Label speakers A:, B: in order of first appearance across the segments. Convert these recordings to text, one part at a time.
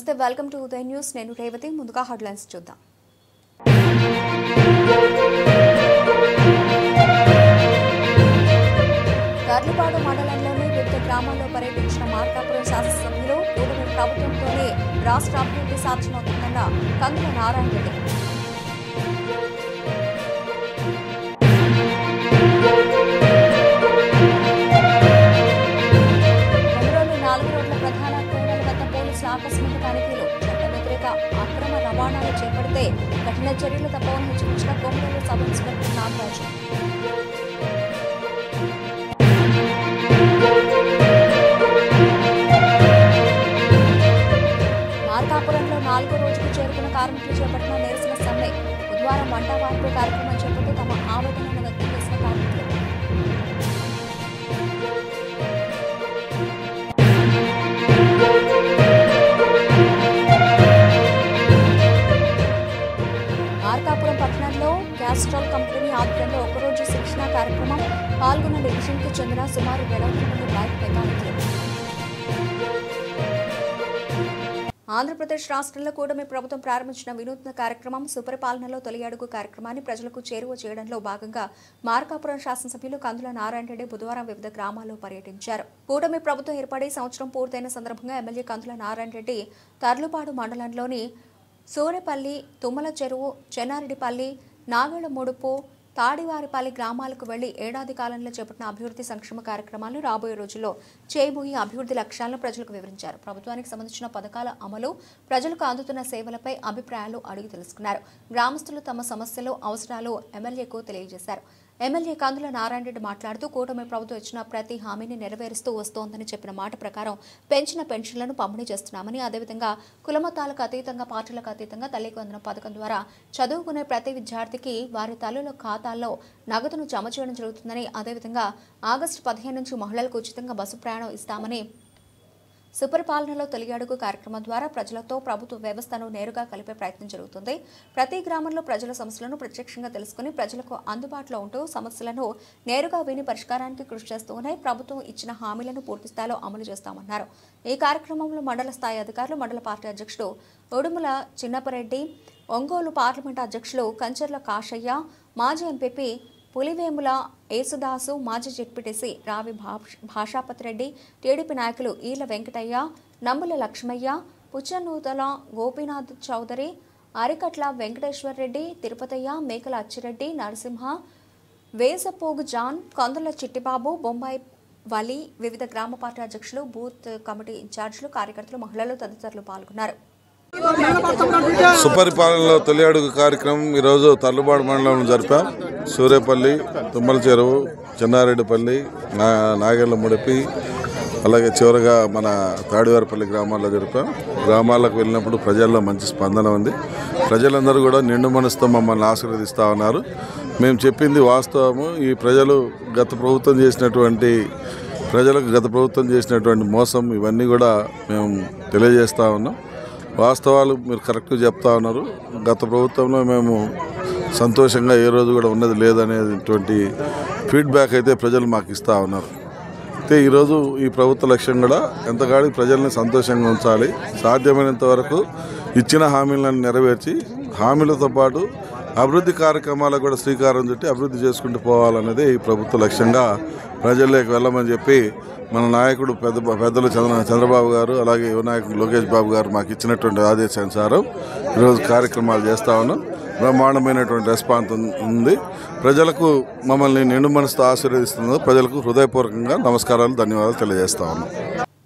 A: నమస్తే, welcome to Uday news. నేను రేవతి. ముందుగా హెడ్లైన్స్ చూద్దాం. తర్లుపాడు మండలంలోని వివిధ గ్రామాల్లో పర్యటించిన మార్కాపురం శాసనసభ్యులు కూటమి ప్రభుత్వంతోనే రాష్ట్ర అభివృద్ధి సాధ్యమవుతుందన్న కందుల నారాయణ రెడ్డి. ఆకస్మిక తనిఖీలు, చట్ట వ్యతిరేక అక్రమ రవాణాలు చేపడితే కఠిన చర్యలు తప్పవని హెచ్చరించిన కొమరూరు సబ్ ఇన్స్పెక్టర్ నాగరాజు. మార్కాపురంలో 4వ రోజుకు చేరుకున్న కార్మికులు చేపట్టిన నిరసన సమ్మె. బుధవారం వంట వార్పు కార్యక్రమం చేపట్టి తమ ఆవేదనను వ్యక్తం చేసిన కార్మికులు. మార్కాపురం పట్టణంలో క్యాస్ట్రాల్ కంపెనీ ఆధ్వర్యంలో ఒకరోజు శిక్షణ కార్యక్రమం. పాల్గొన్న డివిజన్కు చెందిన సుమారు 20 మంది బైక్ మెకానిక్లు. ఆంధ్రప్రదేశ్ రాష్ట్రంలో కూటమి ప్రభుత్వం ప్రారంభించిన వినూత్న కార్యక్రమం సుపరిపాలనలో తొలి అడుగు కార్యక్రమాన్ని ప్రజలకు చేరువ చేయడంలో భాగంగా మార్కాపురం శాసనసభ్యులు కందుల నారాయణ రెడ్డి బుధవారం వివిధ గ్రామాల్లో పర్యటించారు. కూటమి ప్రభుత్వం ఏర్పడి సంవత్సరం పూర్తయిన సందర్భంగా ఎమ్మెల్యే కందుల నారాయణ రెడ్డి తర్లుపాడు మండలంలోని సూరెపల్లి, తుమ్మల చెరువు, చెన్నారెడ్డిపల్లి, నాగళ్ల ముడుపు, తాడివారిపల్లి గ్రామాలకు వెళ్లి ఏడాది కాలంలో చేపట్టిన అభివృద్ధి సంక్షేమ కార్యక్రమాలను రాబోయే రోజుల్లో చేయబోయే అభివృద్ధి లక్ష్యాలను ప్రజలకు వివరించారు. ప్రభుత్వానికి సంబంధించిన పథకాల అమలు, ప్రజలకు అందుతున్న సేవలపై అభిప్రాయాలు అడిగి తెలుసుకున్నారు. గ్రామస్తులు తమ సమస్యలు, అవసరాలు ఎమ్మెల్యేకు తెలియజేశారు. ఎమ్మెల్యే కందుల నారాయణ రెడ్డి మాట్లాడుతూ కూటమి ప్రభుత్వం ఇచ్చిన ప్రతి హామీని నెరవేరుస్తూ వస్తోందని చెప్పిన మాట ప్రకారం పెంచిన పెన్షన్లను పంపిణీ చేస్తున్నామని, అదేవిధంగా కులమతాలకు అతీతంగా, పార్టీలకు అతీతంగా తల్లికి వందనం పథకం ద్వారా చదువుకునే ప్రతి విద్యార్థికి వారి తల్లుల ఖాతాల్లో నగదును జమ చేయడం జరుగుతుందని, అదేవిధంగా ఆగస్టు 15 నుంచి మహిళలకు ఉచితంగా బస్సు ప్రయాణం ఇస్తామని, సుపరిపాలనలో తొలి అడుగు కార్యక్రమం ద్వారా ప్రజలతో ప్రభుత్వ వ్యవస్థను నేరుగా కలిపే ప్రయత్నం జరుగుతుంది. ప్రతి గ్రామంలో ప్రజల సమస్యలను ప్రత్యక్షంగా తెలుసుకుని ప్రజలకు అందుబాటులో ఉంటూ సమస్యలను నేరుగా విని పరిష్కారానికి కృషి చేస్తూనే ప్రభుత్వం ఇచ్చిన హామీలను పూర్తిస్థాయిలో అమలు చేస్తామన్నారు. ఈ కార్యక్రమంలో మండల స్థాయి అధికారులు, మండల పార్టీ అధ్యక్షుడు ఉడుముల చిన్నపరెడ్డి, ఒంగోలు పార్లమెంటు అధ్యక్షులు కంచర్ల కాశయ్య, మాజీ ఎంపీపీ పులివేముల యేసుదాసు, మాజీ జెడ్పీటీసీ రావి భాషాపతిరెడ్డి, టీడీపీ నాయకులు ఈల వెంకటయ్య, నమ్ముల లక్ష్మయ్య, పుచ్చనూతల గోపీనాథ్ చౌదరి, అరికట్ల వెంకటేశ్వరరెడ్డి, తిరుపతయ్య, మేకల అచ్చిరెడ్డి, నరసింహ, వేసపోగు జాన్, కొందల చిట్టిబాబు, బొంబాయి వలి, వివిధ గ్రామ పార్టీ అధ్యక్షులు, బూత్ కమిటీ ఇన్ఛార్జీలు, కార్యకర్తలు, మహిళలు తదితరులు పాల్గొన్నారు.
B: సుపరిపాలనలో తొలి అడుగు కార్యక్రమం ఈరోజు తర్లుపాడు మండలంలో జరిపాం. సూరేపల్లి, తుమ్మల చెరువు, చెన్నారెడ్డిపల్లి, నాగళ్ల ముడిపి, అలాగే చివరగా మన తాడివారిపల్లి గ్రామాల్లో జరిపాం. గ్రామాలకు వెళ్ళినప్పుడు ప్రజల్లో మంచి స్పందన ఉంది. ప్రజలందరూ కూడా నిండు మనసుతో మమ్మల్ని ఆశీర్వదిస్తూ ఉన్నారు. మేము చెప్పింది వాస్తవము. ఈ ప్రజలకు గత ప్రభుత్వం చేసినటువంటి మోసం ఇవన్నీ కూడా మేము తెలియజేస్తూ ఉన్నాం. వాస్తవాలు మీరు కరెక్ట్గా చెప్తా ఉన్నారు. గత ప్రభుత్వంలో మేము సంతోషంగా ఏ రోజు కూడా ఉన్నది లేదనేటువంటి ఫీడ్బ్యాక్ అయితే ప్రజలు మాకు ఇస్తూ ఉన్నారు. అయితే ఈరోజు ఈ ప్రభుత్వ లక్ష్యం కూడా ఎంతగాడి ప్రజల్ని సంతోషంగా ఉంచాలి, సాధ్యమైనంత వరకు ఇచ్చిన హామీలను నెరవేర్చి హామీలతో పాటు అభివృద్ధి కార్యక్రమాలకు కూడా శ్రీకారం చుట్టి అభివృద్ధి చేసుకుంటూ పోవాలనేది ఈ ప్రభుత్వ లక్ష్యంగా ప్రజల్లోకి వెళ్ళమని చెప్పి మన నాయకుడు పెద్దలు చంద్రబాబు గారు, అలాగే యువ నాయకుడు లోకేష్ బాబు గారు మాకు ఇచ్చినటువంటి ఆదేశానుసారం ఈరోజు కార్యక్రమాలు చేస్తూ ఉన్నాం. బ్రహ్మాండమైనటువంటి రెస్పాన్స్ ఉంది. ప్రజలకు మమ్మల్ని నిండు మనసుతో ఆశీర్వదిస్తున్నారు. ప్రజలకు హృదయపూర్వకంగా నమస్కారాలు, ధన్యవాదాలు తెలియజేస్తా ఉన్నాం.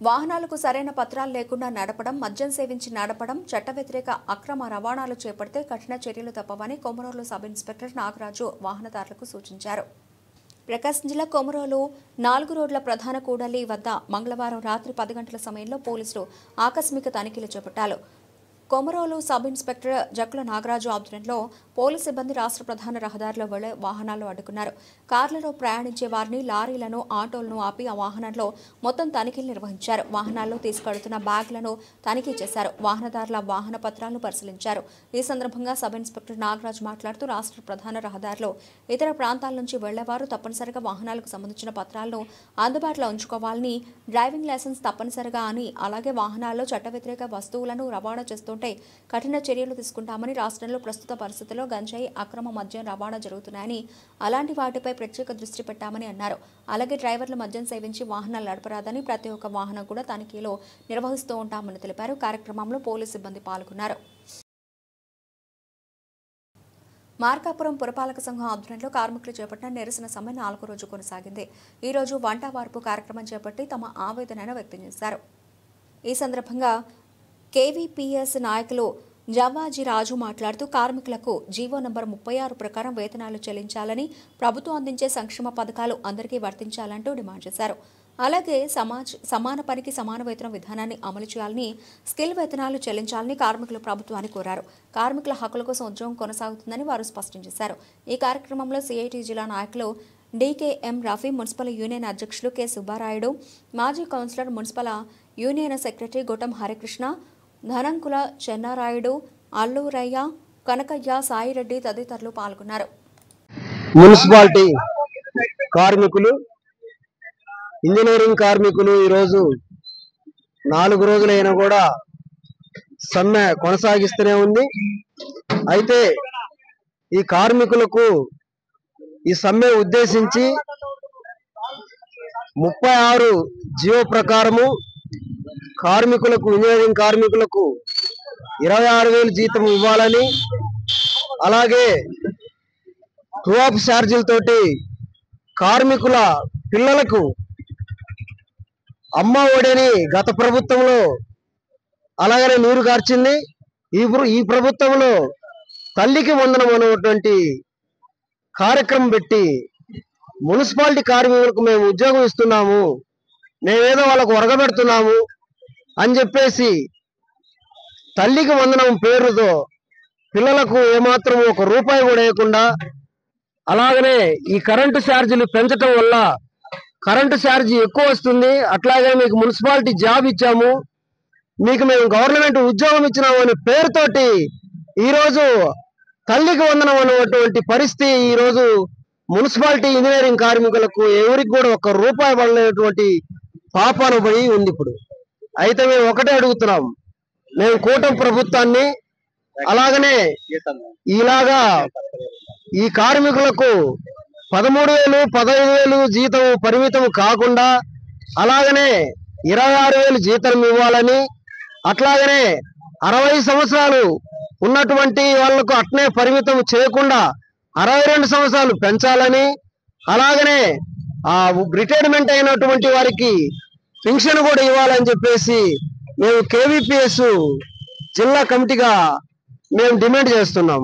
A: వాహనాలకు సరైన పత్రాలు లేకుండా నడపడం, మద్యం సేవించి నడపడం, చట్ట వ్యతిరేక అక్రమ రవాణాలు చేపడితే కఠిన చర్యలు తప్పవని కొమరూరు సబ్ ఇన్స్పెక్టర్ నాగరాజు వాహనదారులకు సూచించారు. ప్రకాశం జిల్లా కొమరోలు 4 రోడ్ల ప్రధాన కూడలి వద్ద మంగళవారం రాత్రి 10 గంటల సమయంలో పోలీసులు ఆకస్మిక తనిఖీలు చేపట్టారు. కొమరోలు సబ్ ఇన్స్పెక్టర్ జక్కుల నాగరాజు ఆధ్వర్యంలో పోలీసు సిబ్బంది రాష్ట్ర ప్రధాన రహదారిలో వెళ్లే వాహనాలు అడ్డుకున్నారు. కార్లలో ప్రయాణించే వారిని, లారీలను, ఆటోలను ఆపి ఆ వాహనాల్లో మొత్తం తనిఖీలు నిర్వహించారు. వాహనాల్లో తీసుకెడుతున్న బ్యాగులను తనిఖీ చేశారు. వాహనదారుల వాహన పత్రాలను పరిశీలించారు. ఈ సందర్భంగా సబ్ ఇన్స్పెక్టర్ నాగరాజు మాట్లాడుతూ రాష్ట్ర ప్రధాన రహదారిలో ఇతర ప్రాంతాల నుంచి వెళ్లేవారు తప్పనిసరిగా వాహనాలకు సంబంధించిన పత్రాలను అందుబాటులో ఉంచుకోవాలని, డ్రైవింగ్ లైసెన్స్ తప్పనిసరిగా అని, అలాగే వాహనాల్లో చట్ట వ్యతిరేక వస్తువులను రవాణా చేస్తుంటే కఠిన చర్యలు తీసుకుంటామని, రాష్ట్రంలో ప్రస్తుత పరిస్థితుల్లో గంజాయి, అక్రమ మద్యం రవాణా జరుగుతున్నాయని, అలాంటి వాటిపై ప్రత్యేక దృష్టి పెట్టామని అన్నారు. అలాగే డ్రైవర్లు మద్యం సేవించి వాహనాలు నడపరాదని, ప్రతి ఒక్క వాహనం కూడా తనిఖీలో నిర్వహిస్తూ ఉంటామని తెలిపారు. కార్యక్రమంలో పోలీసు సిబ్బంది పాల్గొన్నారు. మార్కాపురం పురపాలక సంఘం ఆధ్వర్యంలో కార్మికులు చేపట్టిన నిరసన సమ్మె 4వ రోజు కొనసాగింది. ఈ రోజు వంట వార్పు కార్యక్రమం చేపట్టి తమ ఆవేదనను వ్యక్తం చేశారు. ఈ సందర్భంగా కేవీపీఎస్ నాయకులు జవ్వాజీ రాజు మాట్లాడుతూ కార్మికులకు జీవో నంబర్ 36 ప్రకారం వేతనాలు చెల్లించాలని, ప్రభుత్వం అందించే సంక్షేమ పథకాలు అందరికీ వర్తించాలంటూ డిమాండ్ చేశారు. అలాగే సమాన పనికి సమాన వేతన విధానాన్ని అమలు చేయాలని, స్కిల్ వేతనాలు చెల్లించాలని కార్మికులు ప్రభుత్వాన్ని కోరారు. కార్మికుల హక్కుల కోసం ఉద్యమం కొనసాగుతుందని వారు స్పష్టం చేశారు. ఈ కార్యక్రమంలో సిఐటి జిల్లా నాయకులు డీకేఎం రఫీ, మున్సిపల్ యూనియన్ అధ్యక్షులు కె సుబ్బారాయుడు, మాజీ కౌన్సిలర్, మున్సిపల్ యూనియన్ సెక్రటరీ గొట్టం హరికృష్ణ, ధనంకుల చెన్నారాయుడు, అల్లూరయ్య, కనకయ్య, సాయిరెడ్డి తదితరులు పాల్గొన్నారు.
C: మున్సిపాలిటీ కార్మికులు, ఇంజనీరింగ్ కార్మికులు ఈరోజు 4 రోజులైనా కూడా సమ్మె కొనసాగిస్తూనే ఉంది. అయితే ఈ కార్మికులకు ఈ సమ్మె ఉద్దేశించి 36 జియో ప్రకారము కార్మికులకు, ఇంజనీరింగ్ కార్మికులకు 26,000 జీతం ఇవ్వాలని, అలాగే ట్రూ-అప్ ఛార్జీలతోటి కార్మికుల పిల్లలకు అమ్మ ఒడిని గత ప్రభుత్వంలో అలాగనే నీరు కార్చింది. ఈ ప్రభుత్వంలో తల్లికి వందనం అనేటువంటి కార్యక్రమం పెట్టి మున్సిపాలిటీ కార్మికులకు మేము ఉద్యోగం ఇస్తున్నాము, మేమేదో వాళ్ళకు ఒరగబెడుతున్నాము అని చెప్పేసి తల్లికి వందనం పేరుతో పిల్లలకు ఏమాత్రం 1 రూపాయి కూడా వేయకుండా, అలాగనే ఈ కరెంటు ఛార్జీలు పెంచడం వల్ల కరెంటు ఛార్జీ ఎక్కువ వస్తుంది, అట్లాగే మీకు మున్సిపాలిటీ జాబ్ ఇచ్చాము, మీకు మేము గవర్నమెంట్ ఉద్యోగం ఇచ్చినాము అనే పేరుతోటి ఈరోజు తల్లికి వందనం అనేటువంటి పరిస్థితి ఈరోజు మున్సిపాలిటీ ఇంజనీరింగ్ కార్మికులకు ఎవరికి కూడా 1 రూపాయి పడలేనటువంటి పాపానుభవి ఉంది ఇప్పుడు. అయితే మేము ఒకటే అడుగుతున్నాం, మేము కూటమి ప్రభుత్వాన్ని, అలాగనే ఇలాగా ఈ కార్మికులకు 13,000, 15,000 జీతం పరిమితం కాకుండా అలాగనే 26,000 జీతం ఇవ్వాలని, అట్లాగనే 60 సంవత్సరాలు ఉన్నటువంటి వాళ్లకు అట్నే పరిమితం చేయకుండా 62 సంవత్సరాలు పెంచాలని, అలాగనే రిటైర్మెంట్ అయినటువంటి వారికి పెన్షన్ కూడా ఇవ్వాలని చెప్పేసి మేము కేవీపీఎస్ జిల్లా కమిటీగా మేము డిమాండ్ చేస్తున్నాం.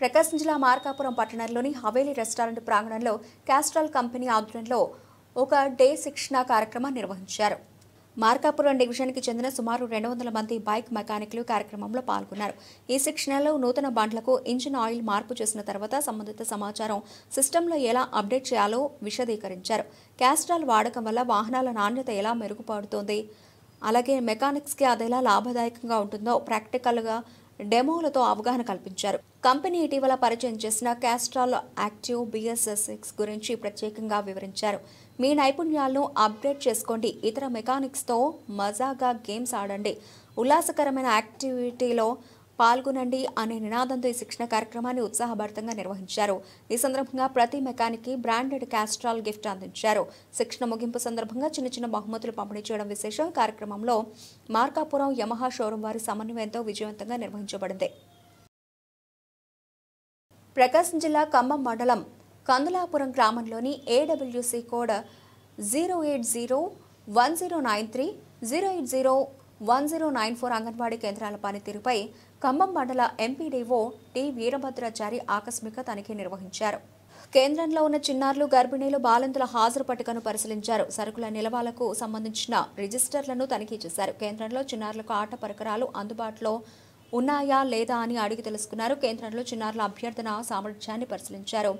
A: ప్రకాశం జిల్లా మార్కాపురం పట్టణంలోని హవేలీ రెస్టారెంట్ ప్రాంగణంలో క్యాస్ట్రాల్ కంపెనీ ఆధ్వర్యంలో ఒక డే శిక్షణ కార్యక్రమాన్ని నిర్వహించారు. మార్కాపురం డివిజన్కి చెందిన సుమారు 200 మంది బైక్ మెకానిక్లు కార్యక్రమంలో పాల్గొన్నారు. ఈ శిక్షణలో నూతన బండ్లకు ఇంజిన్ ఆయిల్ మార్పు చేసిన తర్వాత సంబంధిత సమాచారం సిస్టంలో ఎలా అప్డేట్ చేయాలో విశదీకరించారు. క్యాస్ట్రాల్ వాడకం వల్ల వాహనాల నాణ్యత ఎలా మెరుగుపడుతోంది, అలాగే మెకానిక్స్కి అదెలా లాభదాయకంగా ఉంటుందో ప్రాక్టికల్గా డెమోలతో అవగాహన కల్పించారు. కంపెనీ ఇటీవల పరిచయం చేసిన క్యాస్ట్రాల్ యాక్టివ్ BS6 గురించి ప్రత్యేకంగా వివరించారు. మీ నైపుణ్యాలను అప్డేట్ చేసుకోండి, ఇతర మెకానిక్స్తో మజాగా గేమ్స్ ఆడండి, ఉల్లాసకరమైన యాక్టివిటీలో పాల్గొనండి అనే నినాదంతో ఈ శిక్షణ కార్యక్రమాన్ని ఉత్సాహభరితంగా నిర్వహించారు. ఈ సందర్భంగా ప్రతి మెకానిక్కి బ్రాండెడ్ క్యాస్ట్రాల్ గిఫ్ట్ అందించారు. శిక్షణ ముగింపు సందర్భంగా చిన్న బహుమతులు పంపిణీ చేయడం విశేషం. కార్యక్రమంలో మార్కాపురం యమహా షోరూం వారి సమన్వయంతో విజయవంతంగా నిర్వహించబడింది. ప్రకాశం జిల్లా ఖమ్మం మండలం కందులాపురం గ్రామంలోని AWC కోడ్ 0801093 0801094 అంగన్వాడీ కేంద్రాల పనితీరుపై ఖమ్మం మండల ఎంపీడీఓ టి వీరభద్రాచారి ఆకస్మిక తనిఖీ నిర్వహించారు. కేంద్రంలో ఉన్న చిన్నారులు, గర్భిణీలు, బాలింతల హాజరు పట్టికను పరిశీలించారు. సరుకుల నిల్వలకు సంబంధించిన రిజిస్టర్లను తనిఖీ చేశారు. కేంద్రంలో చిన్నారులకు ఆట పరికరాలు అందుబాటులో ఉన్నాయా లేదా అని అడిగి తెలుసుకున్నారు. కేంద్రంలో చిన్నారుల అభ్యర్థన సామర్థ్యాన్ని పరిశీలించారు.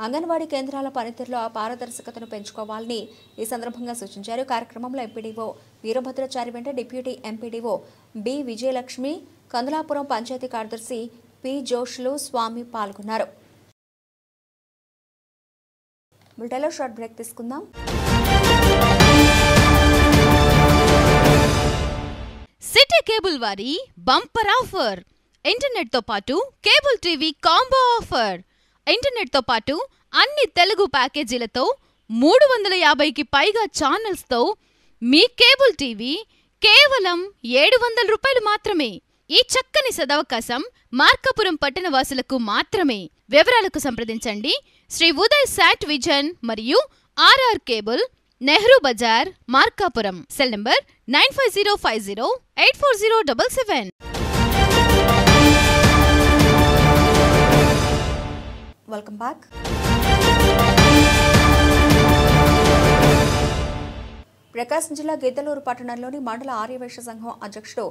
A: అంగన్వాడీ కేంద్రాల పనితీరులో పారదర్శకతను పెంచుకోవాలని ఈ సందర్భంగా సూచించారు. కార్యక్రమంలో ఎంపీడీఓ వీరభద్రాచారి వెంట deputy MPDO B Vijayalakshmi, Kandulapuram panchayat కార్యదర్శి పి జోష్లు స్వామి పాల్గొన్నారు. బులెటిన్లో షార్ట్ బ్రేక్ తీసుకుందాం.
D: సిటీ కేబుల్ వారి బంపర్ ఆఫర్. ఇంటర్నెట్ తో పాటు cable TV combo offer. Internet తో పాటు అన్ని తెలుగు ప్యాకేజీలతో 350కి పైగా ఛానల్స్ తో మీ కేబుల్ టీవీ కేవలం 700 రూపాయలు మాత్రమే. ఈ చక్కని సదవకాశం మార్కాపురం పట్టణ వాసులకు మాత్రమే. వివరాలకు సంప్రదించండి శ్రీ ఉదయ్ శాట్ విజన్ మరియు RR cable, Nehru Bazar, Markapuram. Cell number 9505084077.
A: Welcome back. Prakasam జిల్లా గిద్దలూరు పట్టణంలోని మండల ఆర్యవైశ్య సంఘం అధ్యక్షుడు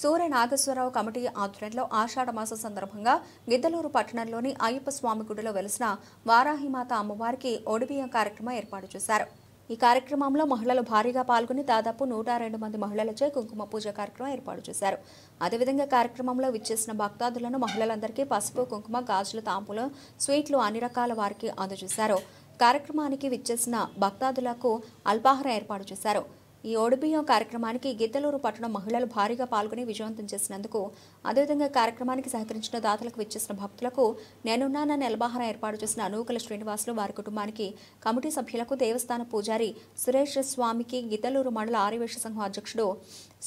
A: సూర్య నాగేశ్వరరావు కమిటీ ఆధ్వర్యంలో ఆషాఢ మాసం సందర్భంగా గిద్దలూరు పట్టణంలోని అయ్యప్ప స్వామి గుడిలో వెలిసిన వారాహిమాత అమ్మవారికి ఒడిబియ్యం కార్యక్రమం ఏర్పాటు చేశారు. ఈ కార్యక్రమంలో మహిళలు భారీగా పాల్గొని దాదాపు 102 మంది మహిళలచే కుంకుమ పూజ కార్యక్రమం ఏర్పాటు చేశారు. అదేవిధంగా కార్యక్రమంలో విచ్చేసిన భక్తాదులను మహిళలందరికీ పసుపు, కుంకుమ, గాజులు, తాంబూలం, స్వీట్లు అన్ని రకాల వారికి అందజేశారు. కార్యక్రమానికి విచ్చేసిన భక్తాదులకు అల్పాహారం ఏర్పాటు చేశారు. ఈ ఒడిబియ్యం కార్యక్రమానికి గిద్దలూరు పట్టణ మహిళలు భారీగా పాల్గొని విజయవంతం చేసినందుకు, అదేవిధంగా కార్యక్రమానికి సహకరించిన దాతలకు విచ్చేసిన భక్తులకు నేనున్నానని అల్పాహారం ఏర్పాటు చేసిన నూకల శ్రీనివాసులు, వారి కుటుంబానికి, కమిటీ సభ్యులకు, దేవస్థాన పూజారి సురేష్ స్వామికి, గిద్దలూరు మండల ఆర్యవైశ్య సంఘం అధ్యక్షుడు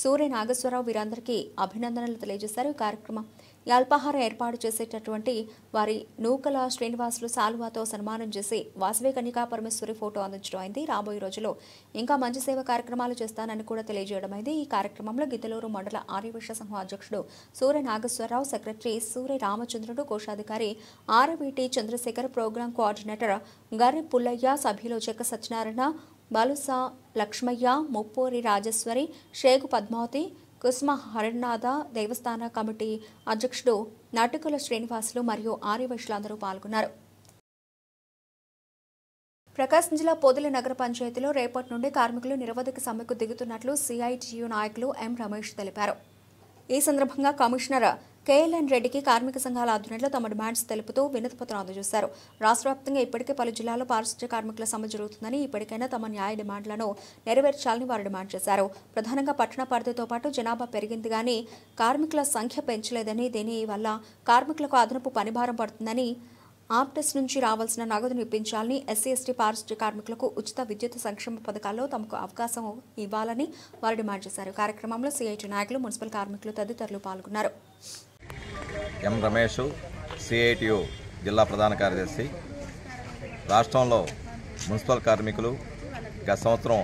A: సూర్య నాగేశ్వరరావు వీరందరికీ అభినందనలు తెలియజేశారు. ఈ కార్యక్రమం ఈ అల్పాహారం ఏర్పాటు చేసేటటువంటి వారి నూకల శ్రీనివాసులు శాలువాతో సన్మానం చేసి వాసవి కన్యకా పరమేశ్వరి ఫోటో అందించడం అయింది. రాబోయే రోజుల్లో ఇంకా మంచి సేవ కార్యక్రమాలు చేస్తానని కూడా తెలియజేయడం అయింది. ఈ కార్యక్రమంలో గిద్దలూరు మండల ఆర్యవైశ్య సంఘం అధ్యక్షుడు సూర్య నాగేశ్వరరావు, సెక్రటరీ సూర్య రామచంద్రుడు, కోశాధికారి ఆర్వీటీ చంద్రశేఖర్, ప్రోగ్రాం కోఆర్డినేటర్ గర్రి పుల్లయ్య, సభ్యులు చెక్క సత్యనారాయణ, బాలుసా లక్ష్మయ్య, ముప్పూరి రాజేశ్వరి, షేగు పద్మావతి, కుస్మ హరినాథ, దేవస్థాన కమిటీ అధ్యక్షుడు నటుకుల శ్రీనివాసులు మరియు ఆర్యవైశ్యులందరూ పాల్గొన్నారు. ప్రకాశం జిల్లా పొదిలి నగర పంచాయతీలో రేపటి నుండి కార్మికులు నిరవధిక సమ్మెకు దిగుతున్నట్లు సిఐటియు నాయకులు ఎం రమేష్ తెలిపారు. ఈ సందర్భంగా కమిషనర్ కేఎల్ఎన్ రెడ్డికి కార్మిక సంఘాల ఆధ్వర్యంలో తమ డిమాండ్స్ తెలుపుతూ వినతిపత్రం అందజేశారు. రాష్ట్ర వ్యాప్తంగా ఇప్పటికే పలు జిల్లాల్లో పారిశుధ్య కార్మికుల సమ్మె జరుగుతుందని, ఇప్పటికైనా తమ న్యాయ డిమాండ్లను నెరవేర్చాలని వారు డిమాండ్ చేశారు. ప్రధానంగా పట్టణ పరిధితో పాటు జనాభా పెరిగింది కానీ కార్మికుల సంఖ్య పెంచలేదని, దీనివల్ల కార్మికులకు అదనపు పనిభారం పడుతుందని, ఆప్టెస్ నుంచి రావాల్సిన నగదును ఇప్పించాలని, ఎస్సీ ఎస్టీ పారిశుధ్య కార్మికులకు ఉచిత విద్యుత్ సంక్షేమ పథకాల్లో తమకు అవకాశం ఇవ్వాలని వారు డిమాండ్ చేశారు. కార్యక్రమంలో సిఐటి నాయకులు, మున్సిపల్ కార్మికులు తదితరులు పాల్గొన్నారు.
E: ఎం రమేష్, సిఐటియు జిల్లా ప్రధాన కార్యదర్శి. రాష్ట్రంలో మున్సిపల్ కార్మికులు గత సంవత్సరం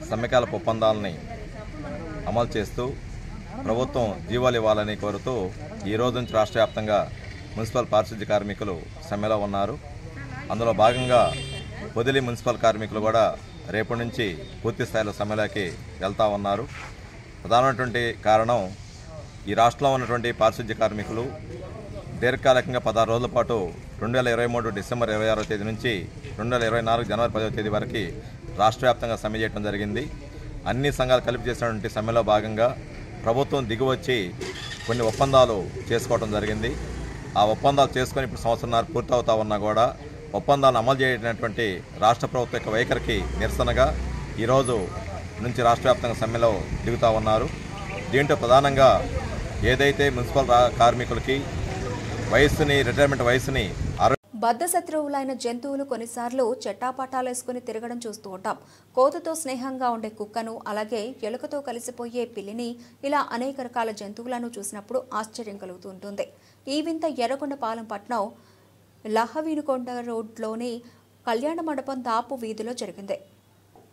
E: సమ్మెకాలపు ఒప్పందాలని అమలు చేస్తూ ప్రభుత్వం జీవోలు ఇవ్వాలని కోరుతూ ఈ రోజు నుంచి రాష్ట్ర వ్యాప్తంగా మున్సిపల్ పారిశుధ్య కార్మికులు సమ్మెలో ఉన్నారు. అందులో భాగంగా పొదిలి మున్సిపల్ కార్మికులు కూడా రేపటి నుంచి పూర్తి స్థాయిలో సమ్మెలోకి వెళ్తూ ఉన్నారు. ప్రధానమైనటువంటి కారణం, ఈ రాష్ట్రంలో ఉన్నటువంటి పారిశుధ్య కార్మికులు దీర్ఘకాలికంగా 16 రోజుల పాటు 2023 డిసెంబర్ 26వ తేదీ నుంచి 2024 జనవరి 10వ తేదీ వరకు రాష్ట్ర వ్యాప్తంగా సమ్మె చేయడం జరిగింది. అన్ని సంఘాలు కలిపి చేసినటువంటి సమ్మెలో భాగంగా ప్రభుత్వం దిగువచ్చి కొన్ని ఒప్పందాలు చేసుకోవడం జరిగింది. ఆ ఒప్పందాలు చేసుకొని ఇప్పుడు సంవత్సరాలు పూర్తవుతా ఉన్నా కూడా ఒప్పందాలను అమలు చేయనటువంటి రాష్ట్ర ప్రభుత్వం యొక్క వైఖరికి నిరసనగా ఈరోజు నుంచి రాష్ట్ర వ్యాప్తంగా సమ్మెలో దిగుతూ ఉన్నారు. దీంట్లో ప్రధానంగా ఏదైతే మున్సిపల్ కార్మికులకి రిటైర్మెంట్ వయసుని
A: బద్ధ శత్రువులైన జంతువులు కొన్నిసార్లు చెట్టాపట్టాలేసుకుని తిరగడం చూస్తూ ఉంటాం. కోతుతో స్నేహంగా ఉండే కుక్కను, అలాగే ఎలుకతో కలిసిపోయే పిల్లిని, ఇలా అనేక రకాల జంతువులను చూసినప్పుడు ఆశ్చర్యం కలుగుతూ ఉంటుంది. ఈ వింత ఎర్రగొండపాలెం పట్నం లహవీనుకొండ రోడ్లోని కళ్యాణ మండపం దాపు వీధిలో జరిగింది.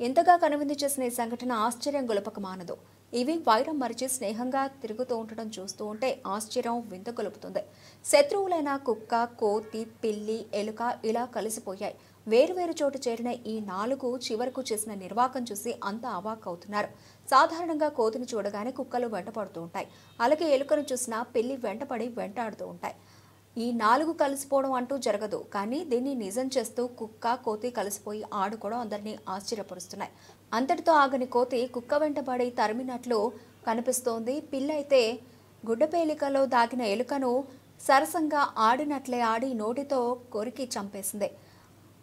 A: ఎంతగా కనువిందు చేసిన ఈ సంఘటన ఆశ్చర్యం గొలపక మానదు. ఇవి వైరం మరిచి స్నేహంగా తిరుగుతూ ఉండటం చూస్తూ ఉంటే ఆశ్చర్యం వింత గొలుపుతుంది. శత్రువులైన కుక్క, కోతి, పిల్లి, ఎలుక ఇలా కలిసిపోయాయి. వేరువేరు చోటు చేరిన ఈ 4 చివరకు చేసిన నిర్వాకం చూసి అంతా అవాక్ అవుతున్నారు. సాధారణంగా కోతిని చూడగానే కుక్కలు వెంటపడుతూ ఉంటాయి. అలాగే ఎలుకను చూసినా పిల్లి వెంటపడి వెంటాడుతూ ఉంటాయి. ఈ 4 కలిసిపోవడం అంటూ జరగదు. కానీ దీన్ని నిజం చేస్తూ కుక్క, కోతి కలిసిపోయి ఆడుకోవడం అందరినీ ఆశ్చర్యపరుస్తున్నాయి. అంతటితో ఆగని కోతి కుక్క వెంటబడి తరిమినట్లు కనిపిస్తోంది. పిల్లి అయితే గుడ్డపేలికలో దాగిన ఎలుకను సరసంగా ఆడినట్లే ఆడి నోటితో కొరికి చంపేసింది.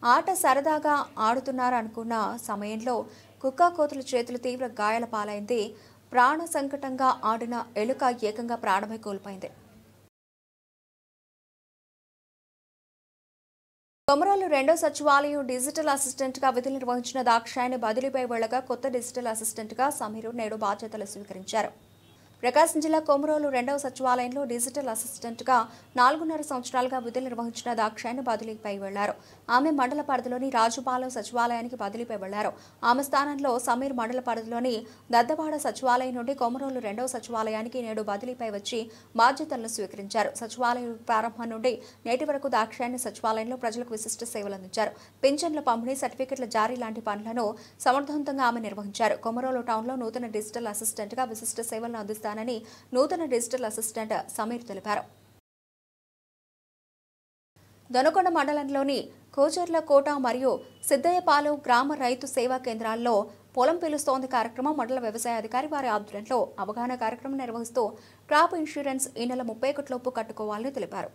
A: ఆట సరదాగా ఆడుతున్నారనుకున్న సమయంలో కుక్క, కోతుల చేతులు తీవ్ర గాయాల పాలైంది. ప్రాణ సంకటంగా ఆడిన ఎలుక ఏకంగా ప్రాణమే కోల్పోయింది. కొమరోలు 2వ సచివాలయం డిజిటల్ అసిస్టెంట్గా విధులు నిర్వహించిన దాక్షాయని బదిలీపై వెళ్లగా కొత్త డిజిటల్ అసిస్టెంట్గా సమీరు నేడు బాధ్యతలు స్వీకరించారు. ప్రకాశం జిల్లా కొమరోలు 2వ సచివాలయంలో డిజిటల్ అసిస్టెంట్గా 4.5 సంవత్సరాలుగా విధులు నిర్వహించిన దాక్షాయని బదిలీపై వెళ్లారు. ఆమె మండల పరిధిలోని రాజుపాలెం సచివాలయానికి బదిలీపై వెళ్లారు. ఆమె స్థానంలో సమీర్ మండల పరిధిలోని దద్దవాడ సచివాలయం నుండి కొమరోలు 2వ సచివాలయానికి నేడు బదిలీపై వచ్చి బాధ్యతలను స్వీకరించారు. సచివాలయం ప్రారంభం నుండి నేటి వరకు దాక్షాయని సచివాలయంలో ప్రజలకు విశిష్ట సేవలు అందించారు. పింఛన్ల పంపిణీ, సర్టిఫికెట్ల జారీ లాంటి పనులను సమర్థవంతంగా ఆమె నిర్వహించారు. కొమరోలు టౌన్లో నూతన డిజిటల్ అసిస్టెంట్గా విశిష్ట సేవలను అందిస్తారు నూతన డిజిటల్ అసిస్టెంట్ సమీర్ తెలిపారు. దొనకొండ మండలంలోని కోచర్ల కోట మరియు సిద్దయ్యపాలెం గ్రామ రైతు సేవా కేంద్రాల్లో పొలం పిలుస్తోంది కార్యక్రమం మండల వ్యవసాయ అధికారి వారి ఆధ్వర్యంలో అవగాహన కార్యక్రమం నిర్వహిస్తూ క్రాప్ ఇన్సూరెన్స్ ఈ నెల 31 కట్టుకోవాలని తెలిపారు.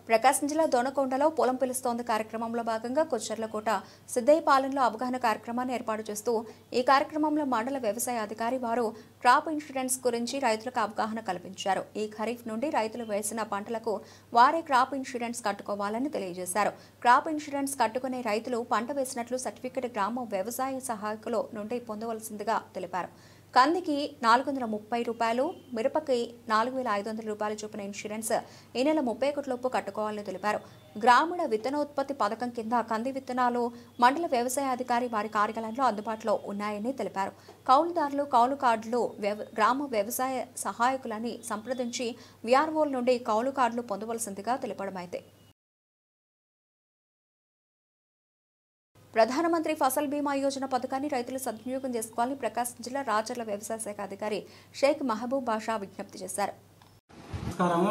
A: ప్రకాశం జిల్లా దొనకొండలో పొలం పిలుస్తోంది కార్యక్రమంలో భాగంగా కొచ్చర్లకోట సిద్దయ్యపాలెంలో అవగాహన కార్యక్రమాన్ని ఏర్పాటు చేస్తూ ఈ కార్యక్రమంలో మండల వ్యవసాయ అధికారి వారు క్రాప్ ఇన్సూరెన్స్ గురించి రైతులకు అవగాహన కల్పించారు. ఈ ఖరీఫ్ నుండి రైతులు వేసిన పంటలకు వారే క్రాప్ ఇన్సూరెన్స్ కట్టుకోవాలని తెలియజేశారు. క్రాప్ ఇన్సూరెన్స్ కట్టుకునే రైతులు పంట వేసినట్లు సర్టిఫికెట్ గ్రామ వ్యవసాయ సహాయకుల నుండి పొందవలసిందిగా తెలిపారు. కందికి 430 రూపాయలు, మిరపకి 4,500 రూపాయలు చొప్పున ఇన్సూరెన్స్ ఈ నెల 31 కట్టుకోవాలని తెలిపారు. గ్రామీణ విత్తనోత్పత్తి పథకం కింద కంది విత్తనాలు మండల వ్యవసాయ అధికారి వారి కార్యాలయంలో అందుబాటులో ఉన్నాయని తెలిపారు. కౌలుదారులు కౌలు కార్డులు గ్రామ వ్యవసాయ సహాయకులని సంప్రదించి విఆర్ఓల నుండి కౌలు కార్డులు పొందవలసిందిగా తెలపడమైతే ప్రధానమంత్రి ఫసల్ బీమా యోజన పథకాన్ని రైతులు సద్వినియోగం చేసుకోవాలని ప్రకాశం జిల్లా రాచర్ల వ్యవసాయ శాఖ అధికారి షేక్ మహబూబ్ బాషా విజ్ఞప్తి చేశారు.
F: నమస్కారం,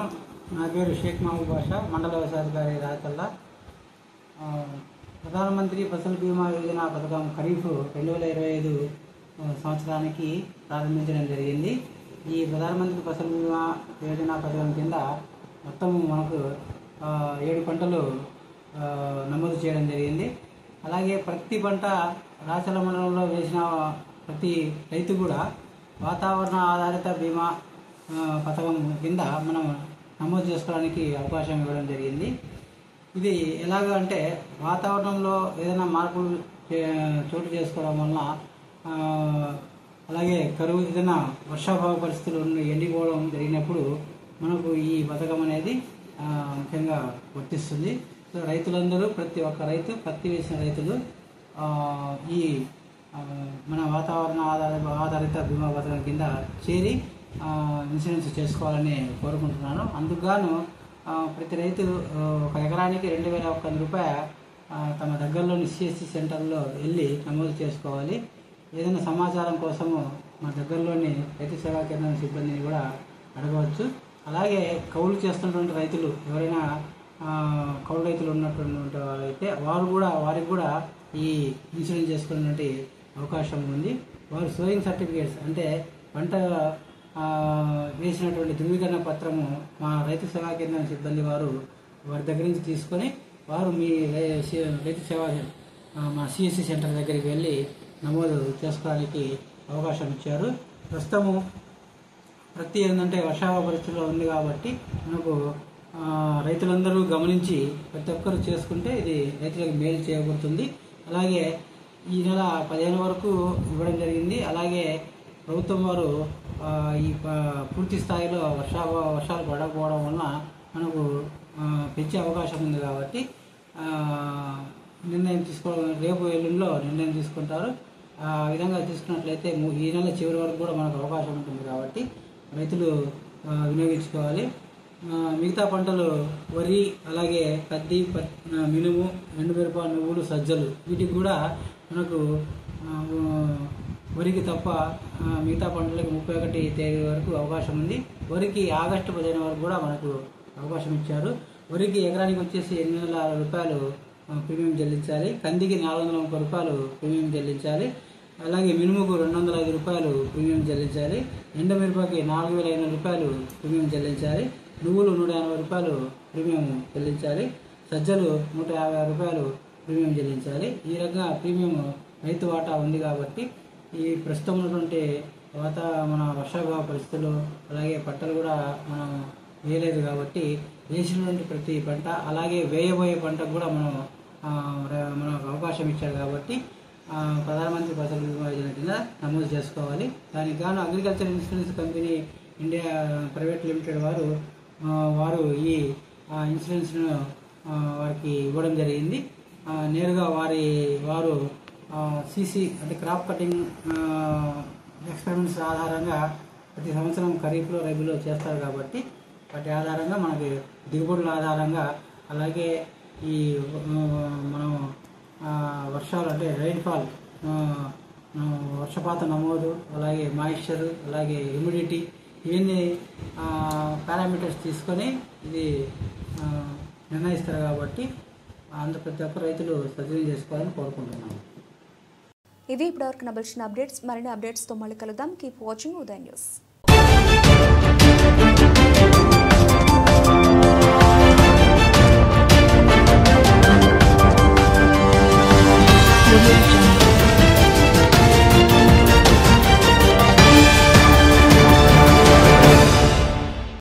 F: నా పేరు షేక్ మహబూబ్ బాషా, మండల వ్యవసాయ అధికారి రాచర్ల. ప్రధానమంత్రి ఫసల్ బీమా యోజన పథకం ఖరీఫ్ 2025 సంవత్సరానికి ప్రారంభించడం జరిగింది. ఈ ప్రధానమంత్రి ఫసల్ బీమా యోజన పథకం కింద మొత్తం మనకు 7 పంటలు నమోదు చేయడం జరిగింది. అలాగే ప్రతి పంట రాచర్ల మండలంలో వేసిన ప్రతి రైతు కూడా వాతావరణ ఆధారిత బీమా పథకం కింద మనం నమోదు చేసుకోవడానికి అవకాశం ఇవ్వడం జరిగింది. ఇది ఎలాగంటే వాతావరణంలో ఏదైనా మార్పులు చోటు చేసుకోవడం వలన అలాగే కరువు ఏదైనా వర్షాభావ పరిస్థితులు ఎండిపోవడం జరిగినప్పుడు మనకు ఈ పథకం అనేది ముఖ్యంగా వర్తిస్తుంది. సో రైతులందరూ ప్రతి ఒక్క రైతు పత్తి వేసిన రైతులు ఈ మన వాతావరణ ఆధారిత బీమా పథకం కింద చేరి ఇన్సూరెన్స్ చేసుకోవాలని కోరుకుంటున్నాను. అందుకుగాను ప్రతి రైతు 1 ఎకరానికి 2,100 రూపాయలు తమ దగ్గరలోని సిఎస్సి సెంటర్లో వెళ్ళి నమోదు చేసుకోవాలి. ఏదైనా సమాచారం కోసము మా దగ్గరలోని రైతు సేవా కేంద్రం సిబ్బందిని కూడా అడగవచ్చు. అలాగే కౌలు చేస్తున్నటువంటి రైతులు ఎవరైనా కౌలు రైతులు ఉన్నటువంటి అయితే వారికి కూడా ఈ ఇన్సూరెన్స్ చేసుకున్నటువంటి అవకాశం ఉంది. వారు సోయింగ్ సర్టిఫికేట్స్ అంటే పంట వేసినటువంటి ధృవీకరణ పత్రము మా రైతు సేవా కేంద్రం సిబ్బంది వారి దగ్గర నుంచి తీసుకొని వారు మీ రైతు సేవా మా సిఎస్సి సెంటర్ దగ్గరికి వెళ్ళి నమోదు చేసుకోవడానికి అవకాశం ఇచ్చారు. ప్రస్తుతము ప్రతి ఏంటంటే వర్షాభావ పరిస్థితుల్లో ఉంది కాబట్టి మనకు రైతులందరూ గమనించి ప్రతి ఒక్కరు చేసుకుంటే ఇది రైతులకు మేలు చేయబడుతుంది. అలాగే ఈ నెల 15 వరకు ఇవ్వడం జరిగింది. అలాగే ప్రభుత్వం వారు ఈ పూర్తి స్థాయిలో వర్షాలు పడకపోవడం వలన మనకు పెంచే అవకాశం ఉంది కాబట్టి నిర్ణయం తీసుకోవడం రేపు ఎల్లుండిలో నిర్ణయం తీసుకుంటారు. ఆ విధంగా తీసుకున్నట్లయితే ఈ నెల చివరి వరకు కూడా మనకు అవకాశం ఉంటుంది కాబట్టి రైతులు వినియోగించుకోవాలి. మిగతా పంటలు వరి, అలాగే పత్తి, మినుము, ఎండుమిరప, నువ్వులు, సజ్జలు వీటికి కూడా మనకు వరికి తప్ప మిగతా పంటలకు 31 తేదీ వరకు అవకాశం ఉంది. వరికి ఆగస్టు 15 వరకు కూడా మనకు అవకాశం ఇచ్చారు. వరికి ఎకరానికి వచ్చేసి 860 రూపాయలు ప్రీమియం చెల్లించాలి. కందికి 430 రూపాయలు ప్రీమియం చెల్లించాలి. అలాగే మినుముకు 205 రూపాయలు ప్రీమియం చెల్లించాలి. ఎండుమిరపకి 4500 రూపాయలు ప్రీమియం చెల్లించాలి. నువ్వులు 180 రూపాయలు ప్రీమియం చెల్లించాలి. సజ్జలు 150 రూపాయలు ప్రీమియం చెల్లించాలి. ఈ రకంగా ప్రీమియం రైతు వాటా ఉంది కాబట్టి ఈ ప్రస్తుతం ఉన్నటువంటి మన వర్షాభావ పరిస్థితులు, అలాగే పంటలు కూడా మనం వేయలేదు కాబట్టి వేసినటువంటి ప్రతి పంట, అలాగే వేయబోయే పంటకు కూడా మనకు అవకాశం ఇచ్చారు కాబట్టి ప్రధానమంత్రి ఫసల్ బీమా యోజన కింద నమోదు చేసుకోవాలి. దానికి గాను agriculture insurance company India private limited వారు ఈ ఇన్సూరెన్స్ను వారికి ఇవ్వడం జరిగింది. నేరుగా వారు సిసి అంటే క్రాప్ కటింగ్ ఎక్స్పెరిమెంట్స్ ఆధారంగా ప్రతి సంవత్సరం ఖరీఫ్లో, రబీలో చేస్తారు కాబట్టి వాటి ఆధారంగా మనకి దిగుబడుల ఆధారంగా, అలాగే ఈ మనం వర్షాలు అంటే రైన్ఫాల్, వర్షపాత నమోదు, అలాగే మాయిశ్చర్, అలాగే హ్యూమిడిటీ, ఇవన్నీ పారామీటర్స్ తీసుకొని ఇది నిర్ణయిస్తారు కాబట్టి ప్రతి ఒక్క రైతులు సద్వినియోగం చేసుకోవాలని కోరుకుంటున్నాను.
A: ఇవి ఇప్పటివరకు నబిల్చిన అప్డేట్స్. మరిన్ని అప్డేట్స్తో మళ్ళీ కలుద్దాం. Keep watching Uday news.